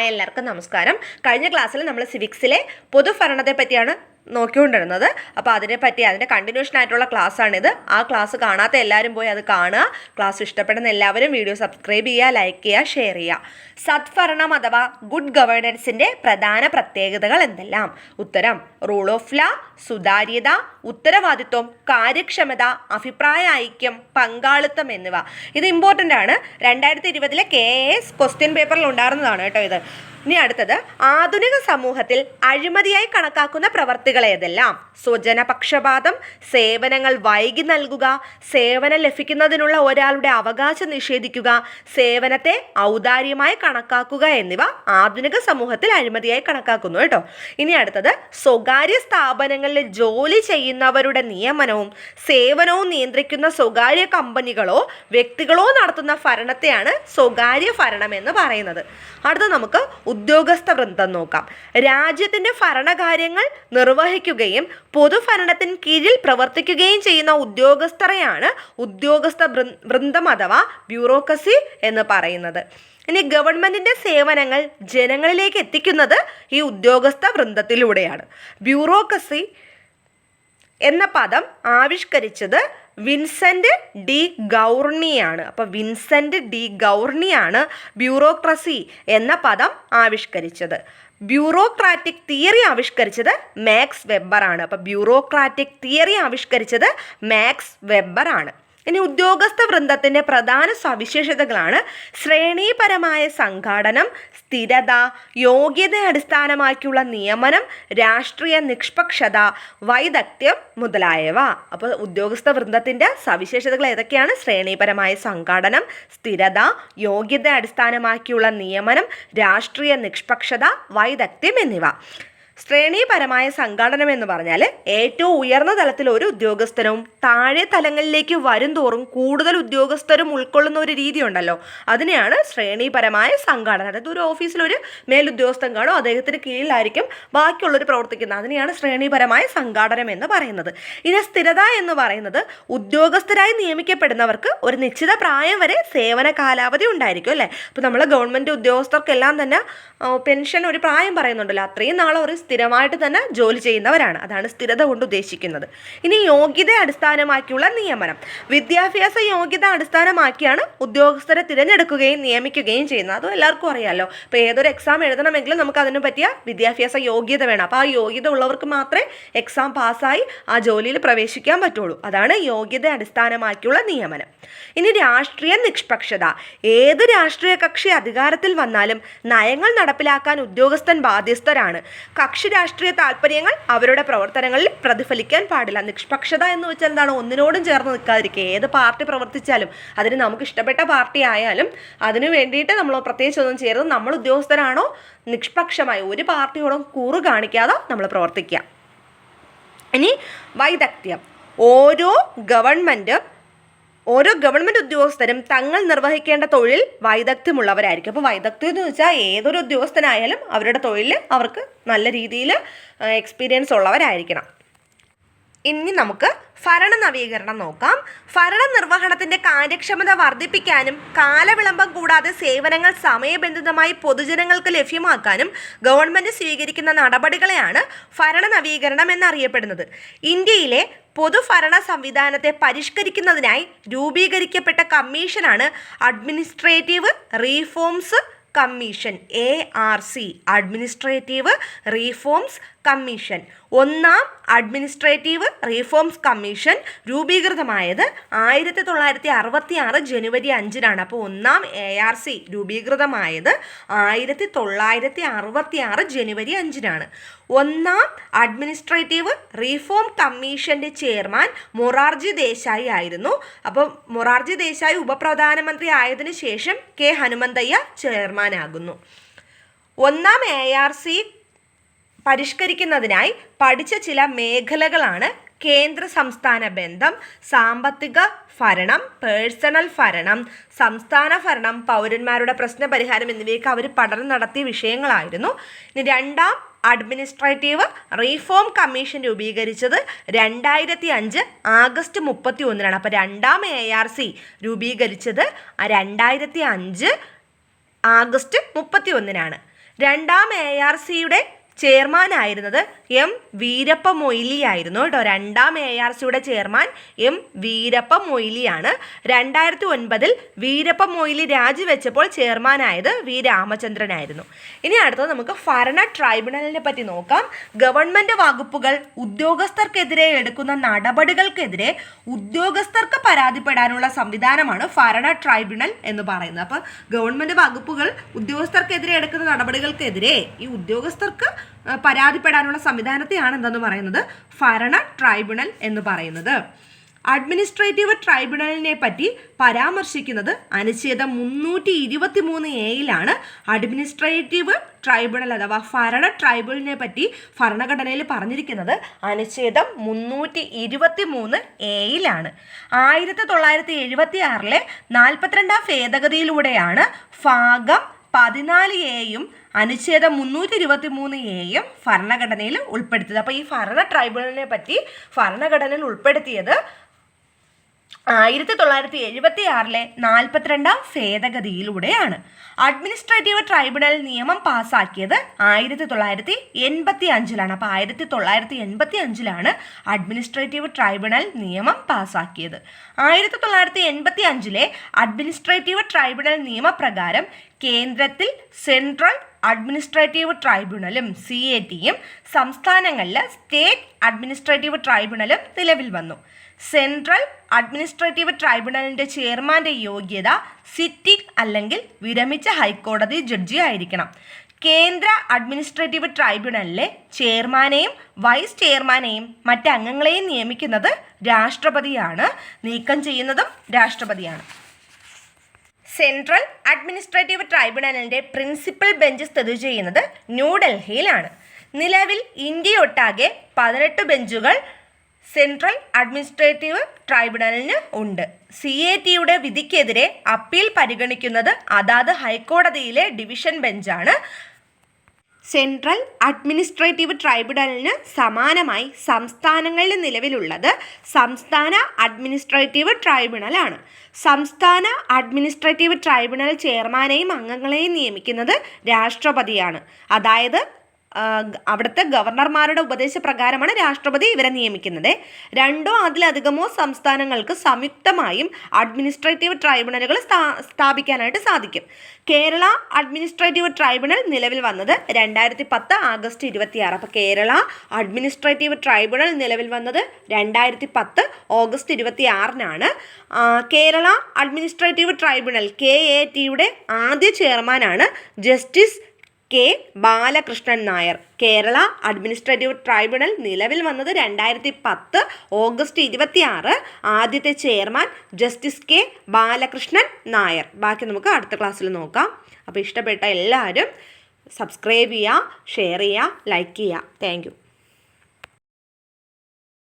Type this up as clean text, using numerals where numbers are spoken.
എല്ലാവർക്കും നമസ്കാരം. കഴിഞ്ഞ ക്ലാസ്സിൽ നമ്മൾ സിവിക്സിലെ പൊതുഭരണത്തെ പറ്റിയാണ് നോക്കിക്കൊണ്ടിരുന്നത്. അപ്പോൾ അതിൻ്റെ കണ്ടിന്യൂഷൻ ആയിട്ടുള്ള ക്ലാസ്സാണിത്. ആ ക്ലാസ് കാണാത്ത എല്ലാവരും പോയി അത് കാണുക. ക്ലാസ് ഇഷ്ടപ്പെടുന്ന എല്ലാവരും വീഡിയോ സബ്സ്ക്രൈബ് ചെയ്യുക, ലൈക്ക് ചെയ്യുക, ഷെയർ ചെയ്യുക. സദ്ഭരണം അഥവാ ഗുഡ് ഗവേണൻസിൻ്റെ പ്രധാന പ്രത്യേകതകൾ എന്തെല്ലാം? ഉത്തരം: റൂൾ ഓഫ് ലോ, സുതാര്യത, ഉത്തരവാദിത്വം, കാര്യക്ഷമത, അഭിപ്രായ ഐക്യം, പങ്കാളിത്തം എന്നിവ. ഇത് ഇമ്പോർട്ടൻ്റ് ആണ്. 2020 KAS ക്വസ്റ്റ്യൻ പേപ്പറിൽ ഉണ്ടായിരുന്നതാണ് കേട്ടോ ഇത്. ഇനി അടുത്തത്, ആധുനിക സമൂഹത്തിൽ അഴിമതിയായി കണക്കാക്കുന്ന പ്രവർത്തികൾ ഏതെല്ലാം? സ്വജനപക്ഷപാതം, സേവനങ്ങൾ വൈകി നൽകുക, സേവനം ലഭിക്കുന്നതിനുള്ള ഒരാളുടെ അവകാശം നിഷേധിക്കുക, സേവനത്തെ ഔദാര്യമായി കണക്കാക്കുക എന്നിവ ആധുനിക സമൂഹത്തിൽ അഴിമതിയായി കണക്കാക്കുന്നു കേട്ടോ. ഇനി അടുത്തത്, സ്വകാര്യ സ്ഥാപനങ്ങളിൽ ജോലി ചെയ്യുന്നവരുടെ നിയമനവും സേവനവും നിയന്ത്രിക്കുന്ന സ്വകാര്യ കമ്പനികളോ വ്യക്തികളോ നടത്തുന്ന ഭരണത്തെയാണ് സ്വകാര്യ ഭരണം എന്ന് പറയുന്നത്. അടുത്ത നമുക്ക് ഉദ്യോഗസ്ഥ വൃന്ദം നോക്കാം. രാജ്യത്തിന്റെ ഭരണകാര്യങ്ങൾ നിർവഹിക്കുകയും പൊതുഭരണത്തിന് കീഴിൽ പ്രവർത്തിക്കുകയും ചെയ്യുന്ന ഉദ്യോഗസ്ഥരെയാണ് ഉദ്യോഗസ്ഥ വൃന്ദം അഥവാ ബ്യൂറോക്രസി എന്ന് പറയുന്നത്. ഇനി ഗവൺമെന്റിന്റെ സേവനങ്ങൾ ജനങ്ങളിലേക്ക് എത്തിക്കുന്നത് ഈ ഉദ്യോഗസ്ഥ വൃന്ദത്തിലൂടെയാണ്. ബ്യൂറോക്രസി എന്ന പദം ആവിഷ്കരിച്ചത് വിൻസെന്റ് ഡി ഗൗർണിയാണ്. അപ്പോൾ വിൻസെന്റ് ഡി ഗൗർണിയാണ് ബ്യൂറോക്രസി എന്ന പദം ആവിഷ്കരിച്ചത്. ബ്യൂറോക്രാറ്റിക് തിയറി ആവിഷ്കരിച്ചത് മാക്സ് വെബർ ആണ്. അപ്പോൾ ബ്യൂറോക്രാറ്റിക് തിയറി ആവിഷ്കരിച്ചത് മാക്സ് വെബർ ആണ്. ഇനി ഉദ്യോഗസ്ഥ വൃന്ദത്തിൻ്റെ പ്രധാന സവിശേഷതകളാണ്: ശ്രേണീപരമായ സംഘാടനം, സ്ഥിരത, യോഗ്യത അടിസ്ഥാനമാക്കിയുള്ള നിയമനം, രാഷ്ട്രീയ നിഷ്പക്ഷത, വൈദഗ്ധ്യം മുതലായവ. അപ്പോൾ ഉദ്യോഗസ്ഥ വൃന്ദത്തിൻ്റെ സവിശേഷതകൾ ഏതൊക്കെയാണ്? ശ്രേണീപരമായ സംഘാടനം, സ്ഥിരത, യോഗ്യത അടിസ്ഥാനമാക്കിയുള്ള നിയമനം, രാഷ്ട്രീയ നിഷ്പക്ഷത, വൈദഗ്ധ്യം എന്നിവ. ശ്രേണീപരമായ സംഘടനം എന്ന് പറഞ്ഞാൽ ഏറ്റവും ഉയർന്ന തലത്തിൽ ഒരു ഉദ്യോഗസ്ഥനും താഴെ തലങ്ങളിലേക്ക് വരും തോറും കൂടുതൽ ഉദ്യോഗസ്ഥരും ഉൾക്കൊള്ളുന്ന ഒരു രീതി ഉണ്ടല്ലോ, അതിനെയാണ് ശ്രേണീപരമായ സംഘടന. അതായത് ഒരു ഓഫീസിലൊരു മേലുദ്യോഗസ്ഥൻ കാണും, അദ്ദേഹത്തിന് കീഴിലായിരിക്കും ബാക്കിയുള്ളവർ പ്രവർത്തിക്കുന്നത്. അതിനെയാണ് ശ്രേണീപരമായ സംഘടനം എന്ന് പറയുന്നത്. ഇനി സ്ഥിരത എന്ന് പറയുന്നത് ഉദ്യോഗസ്ഥരായി നിയമിക്കപ്പെടുന്നവർക്ക് ഒരു നിശ്ചിത പ്രായം വരെ സേവന കാലാവധി ഉണ്ടായിരിക്കും അല്ലേ. അപ്പോൾ നമ്മൾ ഗവൺമെൻറ് ഉദ്യോഗസ്ഥർക്കെല്ലാം തന്നെ പെൻഷൻ ഒരു പ്രായം പറയുന്നുണ്ടല്ലോ, അത്രയും നാളെ ഒരു സ്ഥിരമായിട്ട് തന്നെ ജോലി ചെയ്യുന്നവരാണ്. അതാണ് സ്ഥിരത കൊണ്ട് ഉദ്ദേശിക്കുന്നത്. ഇനി യോഗ്യത അടിസ്ഥാനമാക്കിയുള്ള നിയമനം. വിദ്യാഭ്യാസ യോഗ്യത അടിസ്ഥാനമാക്കിയാണ് ഉദ്യോഗസ്ഥരെ തിരഞ്ഞെടുക്കുകയും നിയമിക്കുകയും ചെയ്യുന്നത്. അതും എല്ലാവർക്കും അറിയാമല്ലോ. ഇപ്പോൾ ഏതൊരു എക്സാം എഴുതണമെങ്കിലും നമുക്ക് അതിന് പറ്റിയ വിദ്യാഭ്യാസ യോഗ്യത വേണം. അപ്പോൾ ആ യോഗ്യത ഉള്ളവർക്ക് മാത്രമേ എക്സാം പാസ്സായി ആ ജോലിയിൽ പ്രവേശിക്കാൻ പറ്റുള്ളൂ. അതാണ് യോഗ്യത അടിസ്ഥാനമാക്കിയുള്ള നിയമനം. ഇനി രാഷ്ട്രീയ നിഷ്പക്ഷത. ഏത് രാഷ്ട്രീയ കക്ഷി അധികാരത്തിൽ വന്നാലും നയങ്ങൾ നടപ്പിലാക്കാൻ ഉദ്യോഗസ്ഥൻ ബാധ്യസ്ഥരാണ്. കക്ഷി രാഷ്ട്രീയ താല്പര്യങ്ങൾ അവരുടെ പ്രവർത്തനങ്ങളിൽ പ്രതിഫലിക്കാൻ പാടില്ല. നിഷ്പക്ഷത എന്ന് വെച്ചാൽ എന്താണ്? ഒന്നിനോടും ചേർന്ന് നിൽക്കാതിരിക്കുക. ഏത് പാർട്ടി പ്രവർത്തിച്ചാലും അതിന് നമുക്ക് ഇഷ്ടപ്പെട്ട പാർട്ടി ആയാലും അതിനു വേണ്ടിയിട്ട് നമ്മൾ പ്രത്യേകിച്ച് ഒന്നും ചേർന്ന് നമ്മൾ ഉദ്യോഗസ്ഥരാണോ നിഷ്പക്ഷമായി ഒരു പാർട്ടിയോടും കൂറ് കാണിക്കാതെ നമ്മൾ പ്രവർത്തിക്കുക. ഇനി വൈദഗ്ധ്യം. ഓരോ ഗവൺമെൻറ് ഉദ്യോഗസ്ഥരും തങ്ങൾ നിർവഹിക്കേണ്ട തൊഴിൽ വൈദഗ്ധ്യമുള്ളവരായിരിക്കും. അപ്പോൾ വൈദഗ്ധ്യം എന്ന് വെച്ചാൽ ഏതൊരു ഉദ്യോഗസ്ഥനായാലും അവരുടെ തൊഴിൽ അവർക്ക് നല്ല രീതിയിൽ എക്സ്പീരിയൻസ് ഉള്ളവരായിരിക്കണം. ഇനി നമുക്ക് ഭരണ നവീകരണം നോക്കാം. ഭരണ നിർവഹണത്തിൻ്റെ കാര്യക്ഷമത വർദ്ധിപ്പിക്കാനും കാലവിളംബം കൂടാതെ സേവനങ്ങൾ സമയബന്ധിതമായി പൊതുജനങ്ങൾക്ക് ലഭ്യമാക്കാനും ഗവൺമെൻറ് സ്വീകരിക്കുന്ന നടപടികളെയാണ് ഭരണ നവീകരണം എന്നറിയപ്പെടുന്നത്. ഇന്ത്യയിലെ പൊതുഭരണ സംവിധാനത്തെ പരിഷ്കരിക്കുന്നതിനായി രൂപീകരിക്കപ്പെട്ട കമ്മീഷനാണ് administrative reforms commission, ARC, administrative reforms commission. ഒന്നാം അഡ്മിനിസ്ട്രേറ്റീവ് റീഫോംസ് കമ്മീഷൻ രൂപീകൃതമായത് 1966 ജനുവരി 5-നാണ്. അപ്പോൾ ഒന്നാം ARC രൂപീകൃതമായത് 1966 ജനുവരി 5-നാണ്. ഒന്നാം അഡ്മിനിസ്ട്രേറ്റീവ് റീഫോം കമ്മീഷൻ്റെ ചെയർമാൻ മൊറാർജി ദേശായി ആയിരുന്നു. അപ്പോൾ മൊറാർജി ദേശായി ഉപപ്രധാനമന്ത്രി ആയതിനു ശേഷം K. ഹനുമന്തയ്യ ചെയർമാനാകുന്നു. ഒന്നാം ARC പരിഷ്കരിക്കുന്നതിനായി പഠിച്ച ചില മേഖലകളാണ് കേന്ദ്ര സംസ്ഥാന ബന്ധം, സാമ്പത്തിക ഭരണം, പേഴ്സണൽ ഭരണം, സംസ്ഥാന ഭരണം, പൗരന്മാരുടെ പ്രശ്നപരിഹാരം എന്നിവയൊക്കെ അവർ പഠനം നടത്തിയ വിഷയങ്ങളായിരുന്നു. ഇനി രണ്ടാം അഡ്മിനിസ്ട്രേറ്റീവ് റീഫോം കമ്മീഷൻ രൂപീകരിച്ചത് 2005 ആഗസ്റ്റ് 31-നാണ്. അപ്പോൾ രണ്ടാം ARC രൂപീകരിച്ചത് 2005 ആഗസ്റ്റ് 31-നാണ്. രണ്ടാം ARCയുടെ ചെയർമാനായിരുന്നത് എം വീരപ്പ മൊയ്ലി ആയിരുന്നു കേട്ടോ. രണ്ടാം ARCയുടെ ചെയർമാൻ എം വീരപ്പ മൊയ്ലിയാണ്. 2009 വീരപ്പ മൊയ്ലി രാജിവെച്ചപ്പോൾ ചെയർമാനായത് വി രാമചന്ദ്രനായിരുന്നു. ഇനി അടുത്തത് നമുക്ക് ഭരണ ട്രൈബ്യൂണലിനെ പറ്റി നോക്കാം. ഗവൺമെൻറ് വകുപ്പുകൾ ഉദ്യോഗസ്ഥർക്കെതിരെ എടുക്കുന്ന നടപടികൾക്കെതിരെ ഉദ്യോഗസ്ഥർക്ക് പരാതിപ്പെടാനുള്ള സംവിധാനമാണ് ഭരണ ട്രൈബ്യൂണൽ എന്ന് പറയുന്നത്. അപ്പോൾ ഗവൺമെൻറ് വകുപ്പുകൾ ഉദ്യോഗസ്ഥർക്കെതിരെ എടുക്കുന്ന നടപടികൾക്കെതിരെ ഈ ഉദ്യോഗസ്ഥർക്ക് പരാതിപ്പെടാനുള്ള സംവിധാനത്തെയാണ് എന്തെന്ന് പറയുന്നത് ഭരണ ട്രൈബ്യൂണൽ എന്ന് പറയുന്നത്. അഡ്മിനിസ്ട്രേറ്റീവ് ട്രൈബ്യൂണലിനെ പറ്റി പരാമർശിക്കുന്നത് അനുച്ഛേദം 323A അഡ്മിനിസ്ട്രേറ്റീവ് ട്രൈബ്യൂണൽ അഥവാ ഭരണ ട്രൈബ്യൂണലിനെ പറ്റി ഭരണഘടനയിൽ പറഞ്ഞിരിക്കുന്നത് അനുച്ഛേദം 323A 1976 42 ഭേദഗതിയിലൂടെയാണ് ഭാഗം 14A അനുച്ഛേദം 323A ഭരണഘടനയിൽ ഉൾപ്പെടുത്തിയത്. അപ്പോൾ ഈ ഭരണ ട്രൈബ്യൂണലിനെ പറ്റി ഭരണഘടനയിൽ ഉൾപ്പെടുത്തിയത് 1976 42 ഭേദഗതിയിലൂടെയാണ്. അഡ്മിനിസ്ട്രേറ്റീവ് ട്രൈബ്യൂണൽ നിയമം പാസ്സാക്കിയത് 1985. അപ്പോൾ 1985 അഡ്മിനിസ്ട്രേറ്റീവ് ട്രൈബ്യൂണൽ നിയമം പാസ്സാക്കിയത്. 1985 അഡ്മിനിസ്ട്രേറ്റീവ് ട്രൈബ്യൂണൽ നിയമപ്രകാരം കേന്ദ്രത്തിൽ സെൻട്രൽ അഡ്മിനിസ്ട്രേറ്റീവ് ട്രൈബ്യൂണലും CATയും സംസ്ഥാനങ്ങളിൽ സ്റ്റേറ്റ് അഡ്മിനിസ്ട്രേറ്റീവ് ട്രൈബ്യൂണലും നിലവിൽ വന്നു. സെൻട്രൽ അഡ്മിനിസ്ട്രേറ്റീവ് ട്രൈബ്യൂണലിൻ്റെ ചെയർമാൻ്റെ യോഗ്യത സിറ്റിംഗ് അല്ലെങ്കിൽ വിരമിച്ച ഹൈക്കോടതി ജഡ്ജി ആയിരിക്കണം. കേന്ദ്ര അഡ്മിനിസ്ട്രേറ്റീവ് ട്രൈബ്യൂണലിലെ ചെയർമാനെയും വൈസ് ചെയർമാനെയും മറ്റ് അംഗങ്ങളെയും നിയമിക്കുന്നത് രാഷ്ട്രപതിയാണ്. നീക്കം ചെയ്യുന്നതും രാഷ്ട്രപതിയാണ്. സെൻട്രൽ അഡ്മിനിസ്ട്രേറ്റീവ് ട്രൈബ്യൂണലിൻ്റെ പ്രിൻസിപ്പൽ ബെഞ്ച് സ്ഥിതി ചെയ്യുന്നത് ന്യൂഡൽഹിയിലാണ്. നിലവിൽ ഇന്ത്യയൊട്ടാകെ 18 ബെഞ്ചുകൾ സെൻട്രൽ അഡ്മിനിസ്ട്രേറ്റീവ് ട്രൈബ്യൂണലിന് ഉണ്ട്. CATയുടെ വിധിക്കെതിരെ അപ്പീൽ പരിഗണിക്കുന്നത് അതാത് ഹൈക്കോടതിയിലെ ഡിവിഷൻ ബെഞ്ചാണ്. സെൻട്രൽ അഡ്മിനിസ്ട്രേറ്റീവ് ട്രൈബ്യൂണലിന് സമാനമായി സംസ്ഥാനങ്ങളിൽ നിലവിലുള്ളത് സംസ്ഥാന അഡ്മിനിസ്ട്രേറ്റീവ് ട്രൈബ്യൂണലാണ്. സംസ്ഥാന അഡ്മിനിസ്ട്രേറ്റീവ് ട്രൈബ്യൂണൽ ചെയർമാനെയും അംഗങ്ങളെയും നിയമിക്കുന്നത് രാഷ്ട്രപതിയാണ്. അതായത് അവിടുത്തെ ഗവർണർമാരുടെ ഉപദേശപ്രകാരമാണ് രാഷ്ട്രപതി ഇവരെ നിയമിക്കുന്നത്. 2 അതിലധികമോ സംസ്ഥാനങ്ങൾക്ക് സംയുക്തമായും അഡ്മിനിസ്ട്രേറ്റീവ് ട്രൈബ്യൂണലുകൾ സ്ഥാപിക്കാനായിട്ട് സാധിക്കും. കേരള അഡ്മിനിസ്ട്രേറ്റീവ് ട്രൈബ്യൂണൽ നിലവിൽ വന്നത് 2010 ആഗസ്റ്റ് 26. അപ്പോൾ കേരള അഡ്മിനിസ്ട്രേറ്റീവ് ട്രൈബ്യൂണൽ നിലവിൽ വന്നത് 2010 ഓഗസ്റ്റ് 26 കേരള അഡ്മിനിസ്ട്രേറ്റീവ് ട്രൈബ്യൂണൽ KATയുടെ ആദ്യ ചെയർമാനാണ് justice K. Balakrishnan Nair. Kerala administrative tribunal നിലവിൽ വന്നത് 2010 ഓഗസ്റ്റ് 26. ആദ്യത്തെ chairman justice K. Balakrishnan Nair. ബാക്കി നമുക്ക് അടുത്ത ക്ലാസ്സിൽ നോക്കാം. അപ്പോൾ ഇഷ്ടപ്പെട്ട എല്ലാവരും സബ്സ്ക്രൈബ് ചെയ്യുക, ഷെയർ ചെയ്യുക, ലൈക്ക് ചെയ്യുക. Thank you.